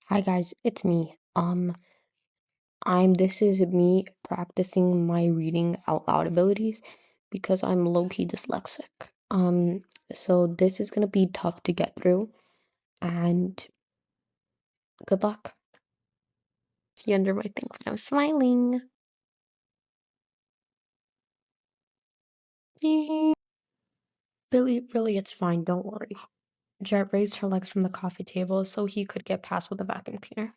Hi guys, it's me. This is me practicing my reading out loud abilities because I'm low-key dyslexic. So this is gonna be tough to get through and good luck. See under my thing when I'm smiling. Billy, really, it's fine, don't worry. Jet raised her legs from the coffee table so he could get past with the vacuum cleaner.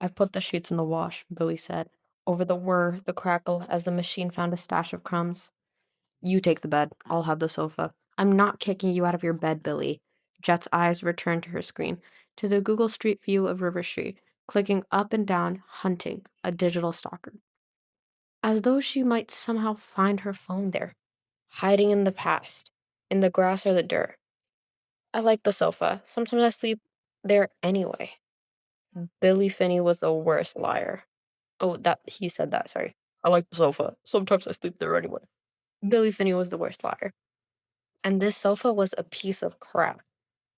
I've put the sheets in the wash, Billy said, over the crackle as the machine found a stash of crumbs. You take the bed. I'll have the sofa. I'm not kicking you out of your bed, Billy. Jet's eyes returned to her screen, to the Google Street View of River Street, clicking up and down, hunting a digital stalker. As though she might somehow find her phone there, hiding in the past, in the grass or the dirt. I like the sofa. Sometimes I sleep there anyway. Billy Finney was the worst liar. Oh, that he said that, sorry. I like the sofa. Sometimes I sleep there anyway. Billy Finney was the worst liar. And this sofa was a piece of crap.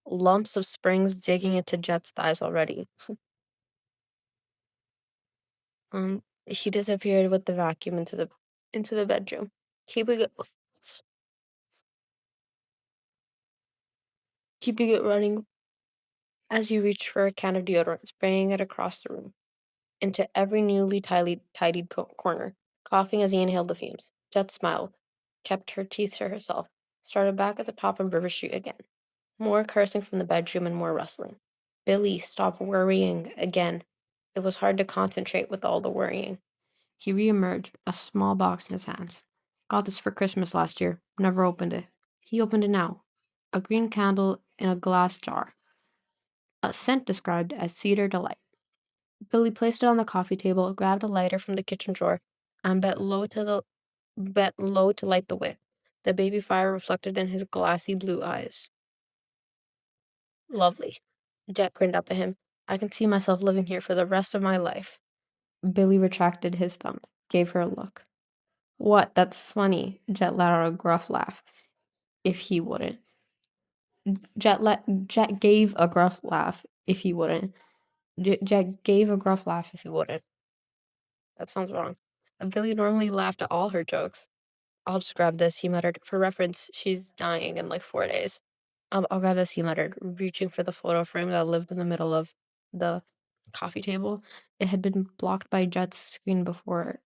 Lumps of springs digging into Jet's thighs already. He disappeared with the vacuum into the bedroom, keeping it keeping it running as he reached for a can of deodorant, spraying it across the room, into every newly tidied corner, coughing as he inhaled the fumes. Jet smiled, kept her teeth to herself, started back at the top of River Street again. More cursing from the bedroom and more rustling. Billy, stop worrying again. It was hard to concentrate with all the worrying. He reemerged, a small box in his hands. Got this for Christmas last year. Never opened it. He opened it now. A green candle in a glass jar. A scent described as cedar delight. Billy placed it on the coffee table, grabbed a lighter from the kitchen drawer, and bent low to light the wick. The baby fire reflected in his glassy blue eyes. Lovely. Jet grinned up at him. I can see myself living here for the rest of my life. Billy retracted his thumb, gave her a look. What? That's funny. Jet let out a gruff laugh. If he wouldn't. Jet gave a gruff laugh if he wouldn't. Jet gave a gruff laugh if he wouldn't. That sounds wrong. Billy normally laughed at all her jokes. I'll just grab this, he muttered. For reference, she's dying in like 4 days. I'll grab this, he muttered, reaching for the photo frame that lived in the middle of the coffee table. It had been blocked by Jet's screen before,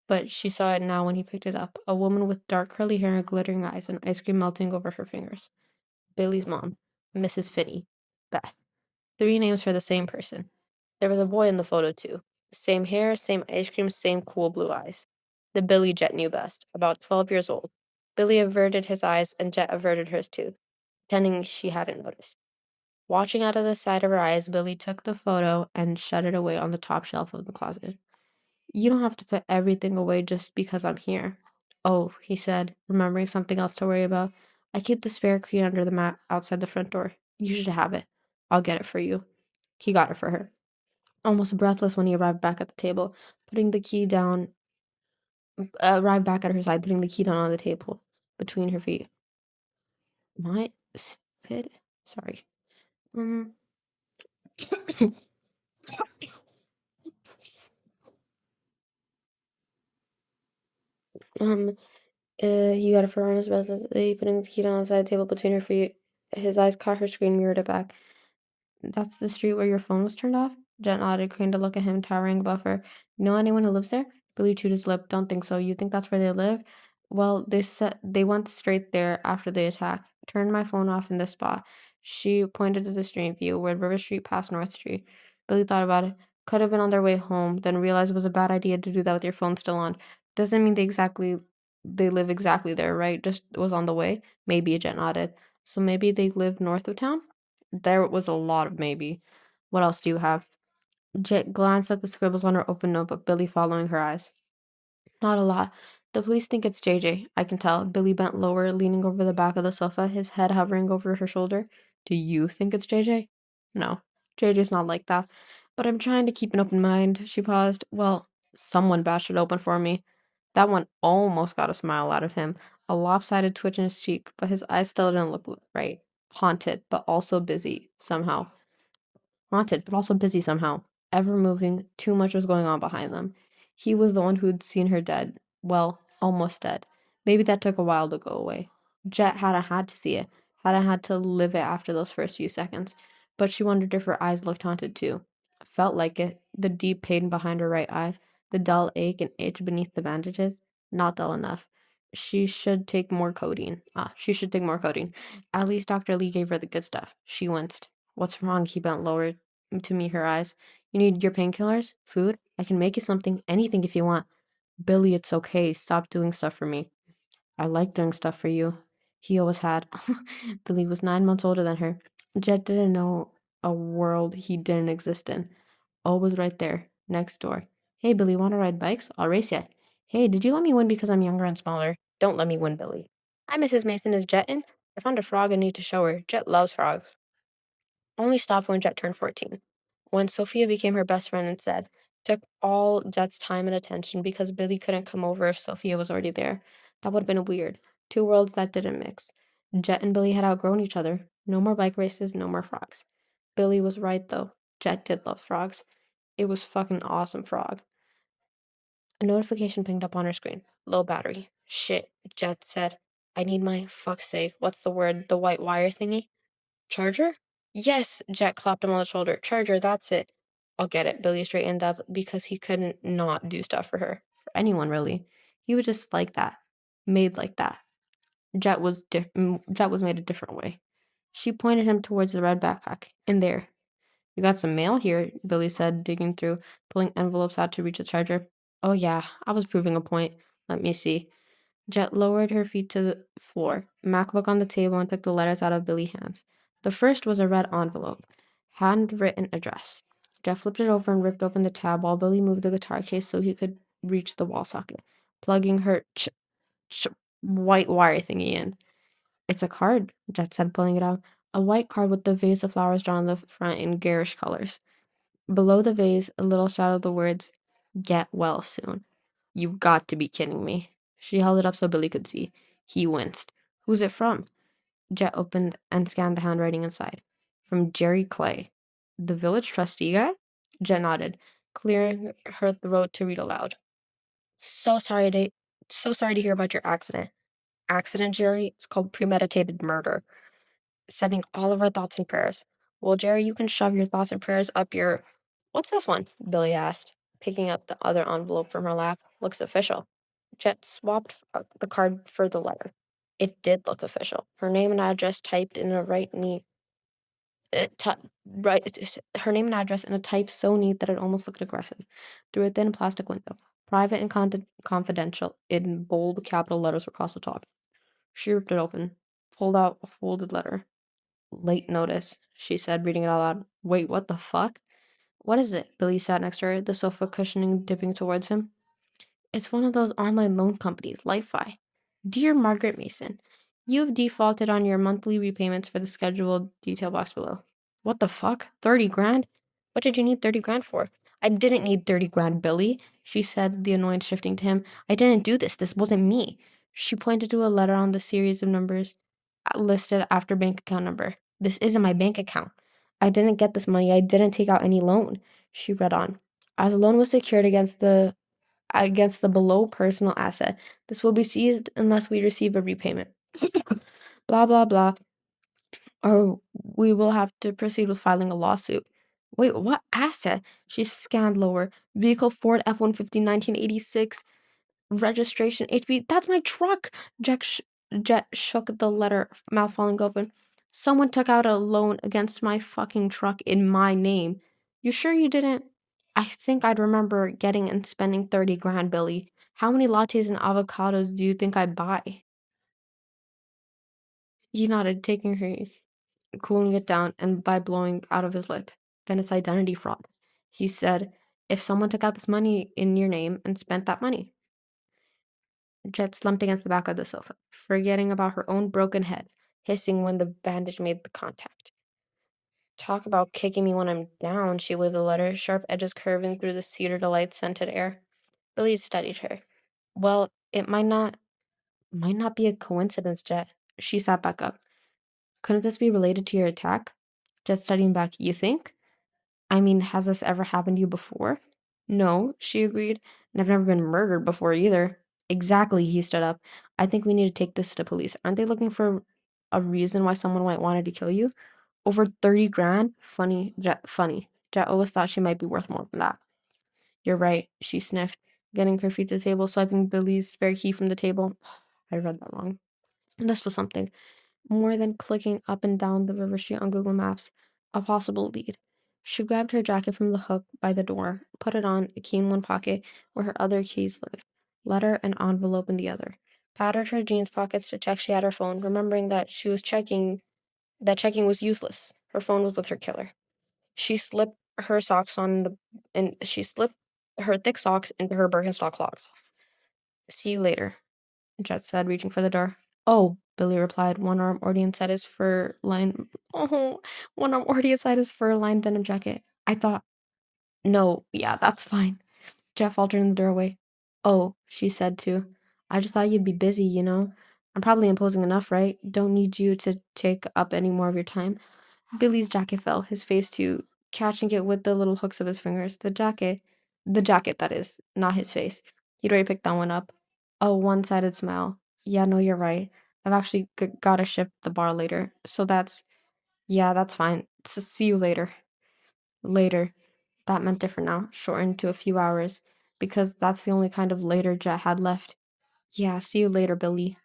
but she saw it now when he picked it up. A woman with dark curly hair and glittering eyes and ice cream melting over her fingers. Billy's mom, Mrs. Finney, Beth. 3 names for the same person. There was a boy in the photo too. Same hair, same ice cream, same cool blue eyes. The Billy Jet knew best, about 12 years old. Billy averted his eyes and Jet averted hers too, pretending she hadn't noticed. Watching out of the side of her eyes, Billy took the photo and shut it away on the top shelf of the closet. You don't have to put everything away just because I'm here. Oh, he said, remembering something else to worry about. I keep the spare key under the mat outside the front door. You should have it. I'll get it for you. He got it for her. Almost breathless when he arrived back at the table, putting the key down, arrived back at her side, putting the key down on the table between her feet. My spit? Sorry. Um, um, he got it for Ernest Business. Putting the key down on the side table between her feet. His eyes caught her screen, mirrored it back. That's the street where your phone was turned off? Jen nodded, craned to look at him, towering above her. You know anyone who lives there? Billy chewed his lip. Don't think so. You think that's where they live? Well, they went straight there after the attack. Turned my phone off in this spot. She pointed to the street view, where River Street passed North Street. Billy thought about it. Could have been on their way home, then realized it was a bad idea to do that with your phone still on. Doesn't mean they live exactly there, right? Just was on the way. Maybe, Jen nodded. So maybe they live north of town? There was a lot of maybe. What else do you have? Jet glanced at the scribbles on her open notebook, Billy following her eyes. Not a lot. The police think it's JJ. I can tell. Billy bent lower, leaning over the back of the sofa, his head hovering over her shoulder. Do you think it's JJ? No. JJ's not like that. But I'm trying to keep an open mind. She paused. Well, someone bashed it open for me. That one almost got a smile out of him, a lopsided twitch in his cheek, but his eyes still didn't look right. Haunted, but also busy, somehow. Haunted, but also busy somehow. Ever moving, too much was going on behind them. He was the one who'd seen her dead. Well, almost dead. Maybe that took a while to go away. Jet hadn't had to see it, hadn't had to live it after those first few seconds. But she wondered if her eyes looked haunted too. Felt like it. The deep pain behind her right eye, the dull ache and itch beneath the bandages. Not dull enough. She should take more codeine. She should take more codeine. At least Dr. Lee gave her the good stuff. She winced. What's wrong? He bent lower to meet her eyes. You need your painkillers? Food? I can make you something, anything if you want. Billy, it's okay. Stop doing stuff for me. I like doing stuff for you. He always had. Billy was 9 months older than her. Jet didn't know a world he didn't exist in. Always right there, next door. Hey, Billy, want to ride bikes? I'll race ya. Hey, did you let me win because I'm younger and smaller? Don't let me win, Billy. Hi, Mrs. Mason. Is Jet in? I found a frog and need to show her. Jet loves frogs. Only stopped when Jet turned 14. When Sophia became her best friend instead, took all Jet's time and attention because Billy couldn't come over if Sophia was already there. That would have been weird. Two worlds that didn't mix. Jet and Billy had outgrown each other. No more bike races, no more frogs. Billy was right though. Jet did love frogs. It was fucking awesome frog. A notification pinged up on her screen. Low battery. Shit, Jet said. I need my fuck's sake. What's the word? The white wire thingy? Charger? Yes, Jack clapped him on the shoulder. Charger, that's it. I'll get it. Billy straightened up because he couldn't not do stuff for her. For anyone, really. He was just like that. Made like that. Jet was made a different way. She pointed him towards the red backpack. In there. You got some mail here, Billy said, digging through, pulling envelopes out to reach the charger. Oh yeah, I was proving a point. Let me see. Jet lowered her feet to the floor, MacBook on the table, and took the letters out of Billy's hands. The first was a red envelope, handwritten address. Jet flipped it over and ripped open the tab while Billy moved the guitar case so he could reach the wall socket, plugging her white wire thingy in. It's a card, Jet said, pulling it out. A white card with the vase of flowers drawn on the front in garish colors. Below the vase, a little shadow of the words, Get well soon. You've got to be kidding me. She held it up so Billy could see. He winced. Who's it from? Jet opened and scanned the handwriting inside. From Jerry Clay. The village trustee guy? Jet nodded, clearing her throat to read aloud. So sorry to so sorry to hear about your accident. Accident, Jerry? It's called premeditated murder. Sending all of our thoughts and prayers. Well, Jerry, you can shove your thoughts and prayers up your. What's this one? Billy asked, picking up the other envelope from her lap. Looks official. Jet swapped the card for the letter. It did look official. Her name and address typed in a right neat. Her name and address in a type so neat that it almost looked aggressive. Through a thin plastic window. Private and confidential in bold capital letters across the top. She ripped it open, pulled out a folded letter. Late notice, she said, reading it out loud. Wait, what the fuck? What is it? Billy sat next to her, the sofa cushioning dipping towards him. It's one of those online loan companies, LifeFi. Dear Margaret Mason, you've defaulted on your monthly repayments for the scheduled detail box below. What the fuck? 30 grand? What did you need 30 grand for? I didn't need 30 grand, Billy, she said, the annoyance shifting to him. I didn't do this. This wasn't me. She pointed to a letter on the series of numbers listed after bank account number. This isn't my bank account. I didn't get this money. I didn't take out any loan, she read on. As the loan was secured against the below personal asset. This will be seized unless we receive a repayment. Blah, blah, blah. Or we will have to proceed with filing a lawsuit. Wait, what asset? She scanned lower. Vehicle Ford F-150 1986. Registration HB. That's my truck! Jet shook the letter, mouth falling open. Someone took out a loan against my fucking truck in my name. You sure you didn't? I think I'd remember getting and spending 30 grand, Billy. How many lattes and avocados do you think I'd buy? He nodded, taking her, cooling it down, and by blowing out of his lip. Then it's identity fraud. He said, if someone took out this money in your name and spent that money. Jet slumped against the back of the sofa, forgetting about her own broken head, hissing when the bandage made the contact. Talk about kicking me when I'm down, she waved the letter, sharp edges curving through the cedar delight scented air. Billy studied her. Well, it might not be a coincidence, Jet. She sat back up. Couldn't this be related to your attack? Jet studying back. You think? I mean, has this ever happened to you before? No, she agreed. And I've never been murdered before either. Exactly, he stood up. I think we need to take this to police. Aren't they looking for a reason why someone might wanted to kill you? Over 30 grand? Funny, Jet, funny. Jet always thought she might be worth more than that. You're right, she sniffed, getting her feet to the table, swiping Billy's spare key from the table. I read that wrong. This was something more than clicking up and down the river street on Google Maps, a possible lead. She grabbed her jacket from the hook by the door, put it on, a key in one pocket where her other keys lived, letter and envelope in the other. Patted her jeans pockets to check she had her phone, remembering that checking was useless. Her phone was with her killer. She slipped her socks on the and she slipped her thick socks into her Birkenstock clogs. See you later, Jet said, reaching for the door. Oh, Billy replied, one arm already inside his fur lined oh, one arm already inside his fur lined denim jacket. I thought no, yeah, that's fine. Jeff faltered in the doorway. Oh, she said too. I just thought you'd be busy, you know. I'm probably imposing enough, right? Don't need you to take up any more of your time. Billy's jacket fell, his face too, catching it with the little hooks of his fingers. The jacket, that is, not his face. He'd already picked that one up. A one-sided smile. Yeah, no, you're right. I've actually gotta shift the bar later. So yeah, that's fine. So see you later. Later. That meant different now, shortened to a few hours, because that's the only kind of later Jet had left. Yeah, see you later, Billy.